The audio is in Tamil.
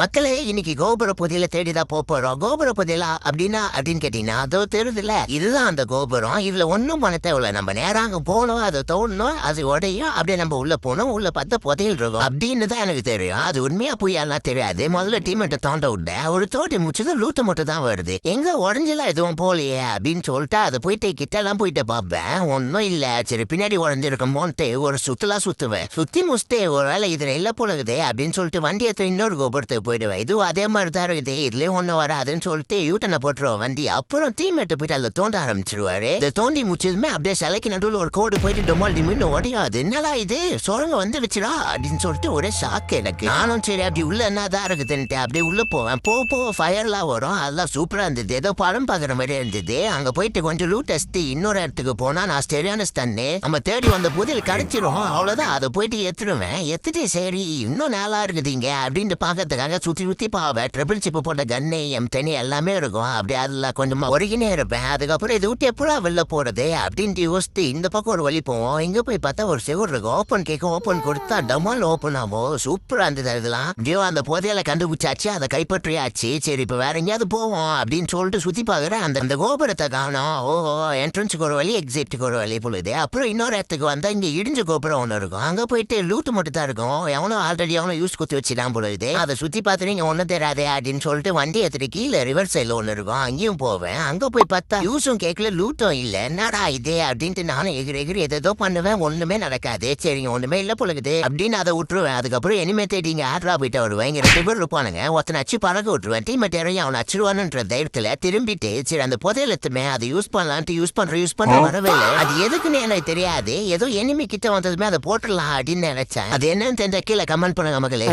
மக்களே இன்னைக்கு கோபுர புதையல தேடிதான் போறோம். கோபுர புதையலா அப்படின்னு கேட்டீங்கன்னா அதோ தெரியுதுல, இதுதான் அந்த கோபுரம். இதுல ஒன்னும் பண்ண தேவையில்ல. நம்ம நேராங்க போனோம், அதை தோணணும், அது உடையும், அப்படியே நம்ம உள்ள போனோம், உள்ள பார்த்தா புதையல் இருக்கும் அப்படின்னு தான் எனக்கு தெரியும். அது உண்மையா பொய்யாலாம் தெரியாது. முதல்ல டீமெட்டை தோண்ட விட்ட ஒரு தோட்டி முடிச்சது லூட்ட மட்டும் தான் வருது. எங்க உடஞ்செல்லாம் எதுவும் போலையே அப்படின்னு சொல்லிட்டு அதை போயிட்டு கிட்டலாம் போயிட்டு பார்ப்பேன். ஒன்னும் இல்ல. சரி பின்னாடி உடஞ்சிருக்கோமோன்ட்டு ஒரு சுத்துவேன். சுத்தி முஸ்தே ஒரு வேலை இதுல இல்ல போலகுதே அப்படின்னு சொல்லிட்டு வண்டி எடுத்து இன்னொரு கோபுரத்துக்கு போயிடுவேன். இதுவும் அதே மாதிரி தான் இருக்குது. இதுலயே ஒண்ணு வராதுன்னு சொல்லிட்டு யூட்டனை போட்டுருவோம் வண்டி. அப்புறம் டீமேட்டு போயிட்டு அதில் தோண்ட ஆரம்பிச்சிருவாரு. இதை தோண்டி முடிச்சதுமே அப்படியே சிலைக்கு நடுவில் ஒரு கோடு போயிட்டு டொமால் டிமின்னு உடையாது. என்னடா இது சுரங்க வந்துடுச்சுடா அப்படின்னு சொல்லிட்டு ஒரே ஷாக்கு எனக்கு. நானும் சரி அப்படி உள்ள என்னதான் இருக்குதுன்ட்டு அப்படியே உள்ள போவேன். போக ஃபயர்லாம் வரும். அதெல்லாம் சூப்பரா இருந்தது. ஏதோ படம் பாக்குற மாதிரி இருந்தது. அங்க போயிட்டு கொஞ்சம் லூட் அடிச்சுட்டு இன்னொரு இடத்துக்கு போனா நான் சரியான ஸ்டன்னு. நம்ம தேடி வந்த புதில் கிடைச்சிரும். அவ்வளவுதான். அதை போயிட்டு எத்துருவேன். எத்துட்டு சரி இன்னும் நல்லா இருக்குதுங்க அப்படின்னு பாக்கிறதுக்காக சுத்தி பாவேன். ட்ரிபிள் சிப்பு போட்ட கன்னு M10 எல்லாமே இருக்கும். அப்படியே அதுல கொஞ்சமா ஒருகினே இருப்பேன். அதுக்கப்புறம் இது விட்டு எப்படா வெளில போறது அப்படின்ட்டு யோசித்து இந்த பக்கம் ஒரு வழி போவோம். இங்க போய் பார்த்தா ஒரு செவர் இருக்கும். ஓப்பன் கேட்கும். ஓப்பன் கொடுத்தா டமால் ஓப்பன் ஆகும். சூப்பரா இருந்தது. அதெல்லாம் அப்படியே அந்த புதையலை கண்டுபிடிச்சாச்சு, அதை கைப்பற்றியாச்சு. சரி இப்ப வேற எங்கேயாவது போவோம் அப்படின்னு சொல்லிட்டு சுத்தி பாக்குறேன். அந்த கோபுரத்தை காணோம். ஓஹோ, என்ட்ரன்ஸுக்கு ஒரு வழி, எக்ஸிட்டுக்கு ஒரு வழி பொழுது. அப்புறம் இன்னொரு இடத்துக்கு வந்தா இங்க இடிஞ்ச கோபுரம் ஒண்ணு இருக்கும். அங்க போயிட்டு லூட்டு மட்டும் தான் இருக்கும். எவனோ ஆல்ரெடி எவனோ யூஸ் குத்தி வச்சுதான் பொழுது. அதை சுத்தி பார்த்து நீங்க ஒன்னும் தெரியாதே அப்படின்னு சொல்லிட்டு வண்டி எடுத்துட்டு கீழே ரிவர் சைட்ல ஒண்ணு இருக்கும். அங்கேயும் போவேன். அங்க போய் பார்த்தா யூஸும் கேட்கல, லூட்டும் இல்ல. என்னடா இது அப்படின்ட்டு நானும் எகிரி ஏதோ பண்ணுவேன். ஒண்ணுமே நடக்காது. சரிங்க ஒண்ணுமே இல்ல பொழுது அப்படின்னு அதை விட்டுருவேன். அதுக்கப்புறம் இனிமே தேடிங்க ஆட்ரா போயிட்டு வருவேன். இங்க 2 பேர் இருப்பானுங்க. ஒருத்தனை அச்சு பறக்க விட்டுருவேன். டீமேட் இறங்கி அவனை அச்சுருவானுன்ற தைரியத்துல திரும்பிட்டு சரி அந்த புதையல் எத்துமே அதை யூஸ் பண்ணலான்ட்டு யூஸ் பண்ற வரவே இல்லை. அது எதுக்குன்னு எனக்கு தெரியாது. ஏதோ எனிமி கிட்ட வந்ததுமே அதை போட்டுடலாம் அப்படின்னு நினைச்சேன். அது என்னன்னு தெரிஞ்ச கீழே கமெண்ட் பண்ணுங்க மக்களே.